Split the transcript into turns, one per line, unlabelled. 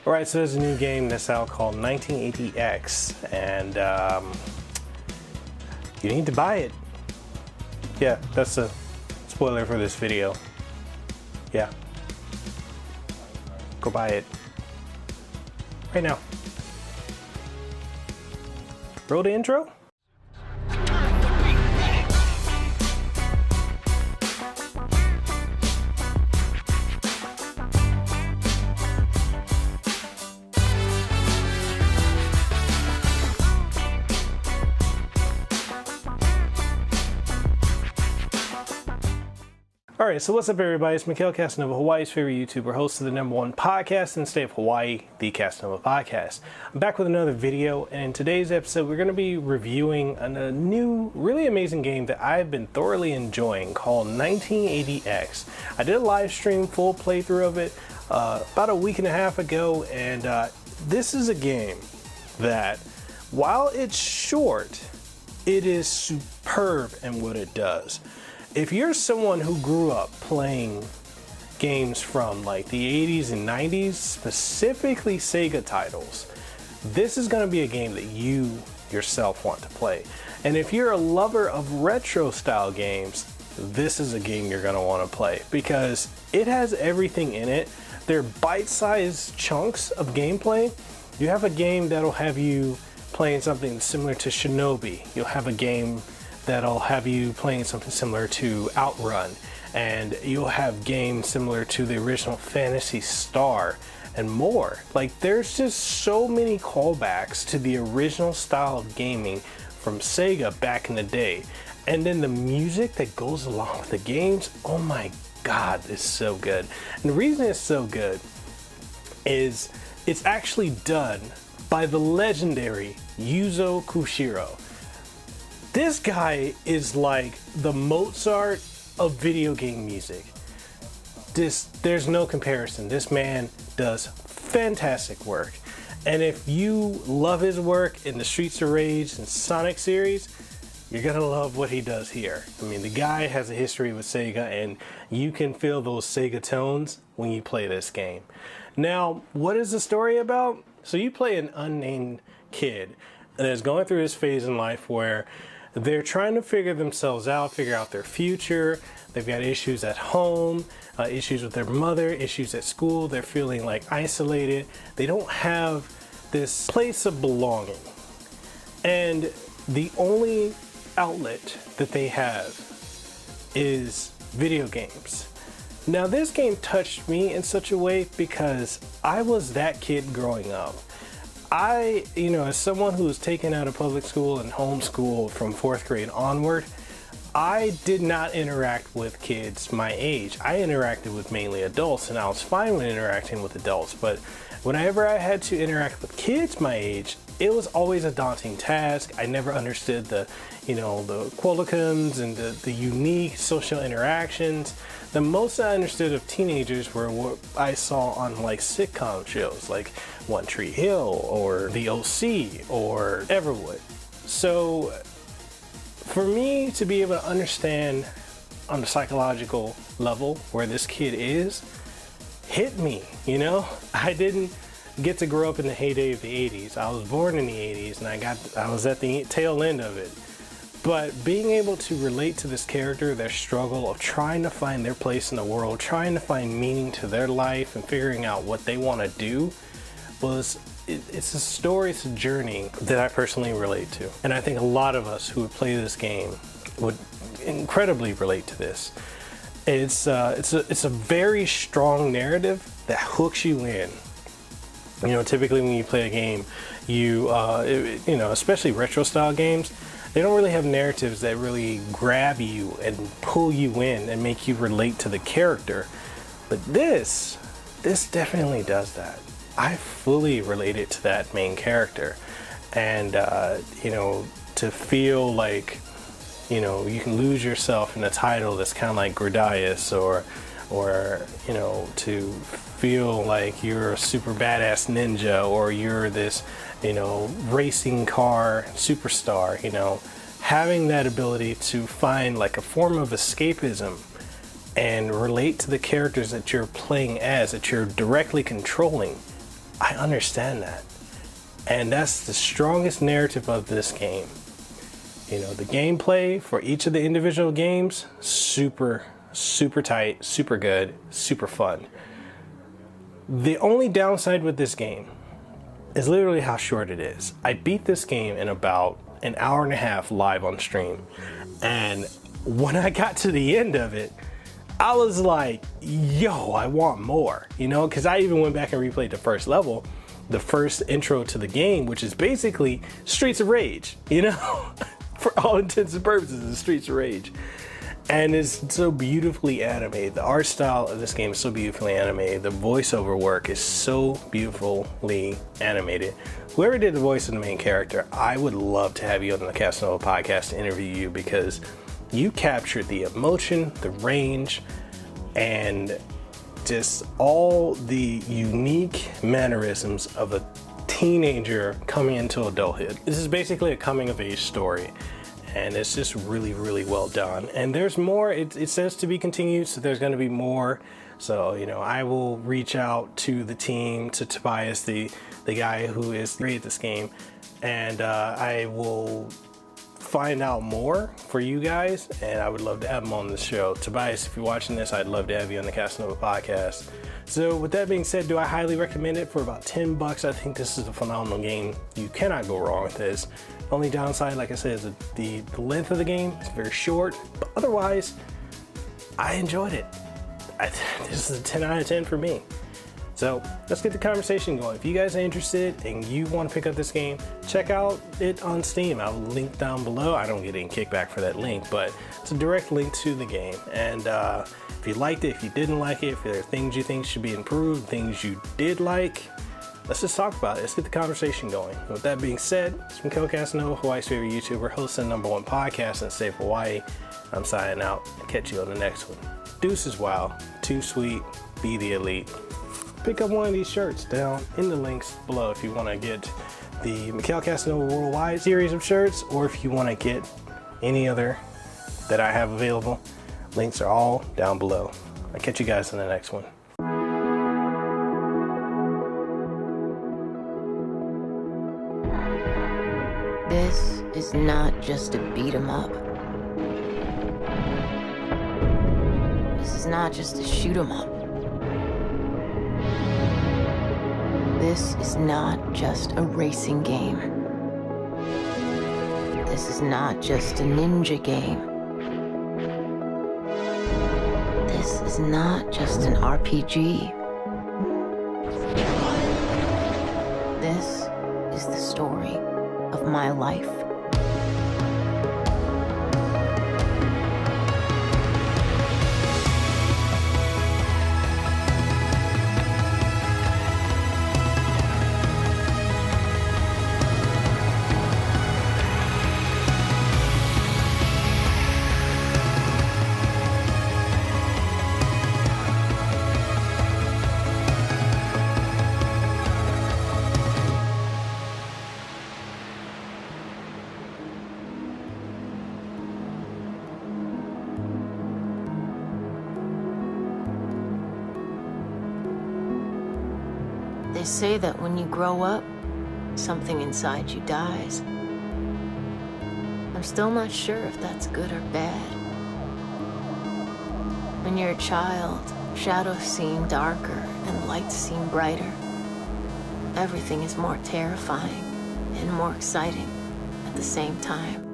Alright, so there's a new game that's out called 1980X, and you need to buy it. Yeah, that's a spoiler for this video. Yeah. Go buy it. Right now. Roll the intro? Alright, so what's up everybody, it's Mekel, Kasanova, Hawaii's favorite YouTuber, host of the #1 podcast in the state of Hawaii, the Kasanova Podcast. I'm back with another video, and in today's episode we're going to be reviewing a new, really amazing game that I've been thoroughly enjoying called 1980X. I did a live stream, full playthrough of it, about a week and a half ago, and this is a game that, while it's short, it is superb in what it does. If you're someone who grew up playing games from like the 80s and 90s, specifically Sega titles, this is going to be a game that you yourself want to play. And if you're a lover of retro style games, this is a game you're going to want to play because it has everything in it. They're bite-sized chunks of gameplay. You have a game that'll have you playing something similar to Shinobi. You'll have a game that'll have you playing something similar to Outrun, and you'll have games similar to the original Phantasy Star and more. Like, there's just so many callbacks to the original style of gaming from Sega back in the day. And then the music that goes along with the games, oh my god, it's so good. And the reason it's so good is it's actually done by the legendary Yuzo Koshiro. This guy is like the Mozart of video game music. There's no comparison. This man does fantastic work. And if you love his work in the Streets of Rage and Sonic series, you're gonna love what he does here. I mean, the guy has a history with Sega, and you can feel those Sega tones when you play this game. Now, what is the story about? So you play an unnamed kid that is going through this phase in life where they're trying to figure themselves out, figure out their future. They've got issues at home, issues with their mother, issues at school. They're feeling like isolated. They don't have this place of belonging. And the only outlet that they have is video games. Now, this game touched me in such a way because I was that kid growing up. As someone who was taken out of public school and homeschooled from 4th grade onward, I did not interact with kids my age. I interacted with mainly adults, and I was fine with interacting with adults. But whenever I had to interact with kids my age, it was always a daunting task. I never understood the qualicoms and the unique social interactions. The most I understood of teenagers were what I saw on like sitcom shows like One Tree Hill or The OC or Everwood. So for me to be able to understand on the psychological level where this kid is, hit me, I didn't get to grow up in the heyday of the 80s. I was born in the 80s and I was at the tail end of it. But being able to relate to this character, their struggle of trying to find their place in the world, trying to find meaning to their life and figuring out what they want to do, it's a story, it's a journey that I personally relate to. And I think a lot of us who would play this game would incredibly relate to this. It's a very strong narrative that hooks you in. Typically when you play a game, especially retro style games, they don't really have narratives that really grab you and pull you in and make you relate to the character. But this definitely does that. I fully related to that main character. And, to feel like, you can lose yourself in a title that's kind of like Gradius or to feel like you're a super badass ninja or you're this, racing car superstar, having that ability to find like a form of escapism and relate to the characters that you're playing as, that you're directly controlling. I understand that. And that's the strongest narrative of this game. You know, the gameplay for each of the individual games, super tight, super good, super fun. The only downside with this game is literally how short it is. I beat this game in about an hour and a half live on stream. And when I got to the end of it, I was like, yo, I want more, you know, because I even went back and replayed the first level, the first intro to the game, which is basically Streets of Rage, you know, for all intents and purposes, it's Streets of Rage. And it's so beautifully animated. The art style of this game is so beautifully animated. The voiceover work is so beautifully animated. Whoever did the voice of the main character, I would love to have you on the Kasanova podcast to interview you, because you captured the emotion, the range, and just all the unique mannerisms of a teenager coming into adulthood. This is basically a coming of age story, and it's just really, really well done. And there's more. It says to be continued, so there's going to be more. So, you know, I will reach out to the team, to Tobias, the guy who is great at this game, and I will find out more for you guys, and I would love to have him on the show. Tobias, if you're watching this, I'd love to have you on the Kasanova podcast. So with that being said, do I highly recommend it? For about $10, I think this is a phenomenal game. You cannot go wrong with this. Only downside, like I said, is the length of the game. It's very short, but otherwise, I enjoyed it. This is a 10 out of 10 for me. So let's get the conversation going. If you guys are interested and you want to pick up this game, check out it on Steam. I'll link down below. I don't get any kickback for that link, but it's a direct link to the game. And if you liked it, if you didn't like it, if there are things you think should be improved, things you did like, let's just talk about it. Let's get the conversation going. And with that being said, it's Mekel Kasanova, Hawaii's favorite YouTuber, host of the #1 podcast in the state of Hawaii. I'm signing out. I'll catch you on the next one. Deuces wow, too sweet, be the elite. Pick up one of these shirts down in the links below if you want to get the Mekel Kasanova Worldwide series of shirts, or if you want to get any other that I have available. Links are all down below. I'll catch you guys in the next one.
This is not just a beat 'em up. This is not just a shoot 'em up. This is not just a racing game. This is not just a ninja game. This is not just an RPG. This is the story of my life. They say that when you grow up, something inside you dies. I'm still not sure if that's good or bad. When you're a child, shadows seem darker and lights seem brighter. Everything is more terrifying and more exciting at the same time.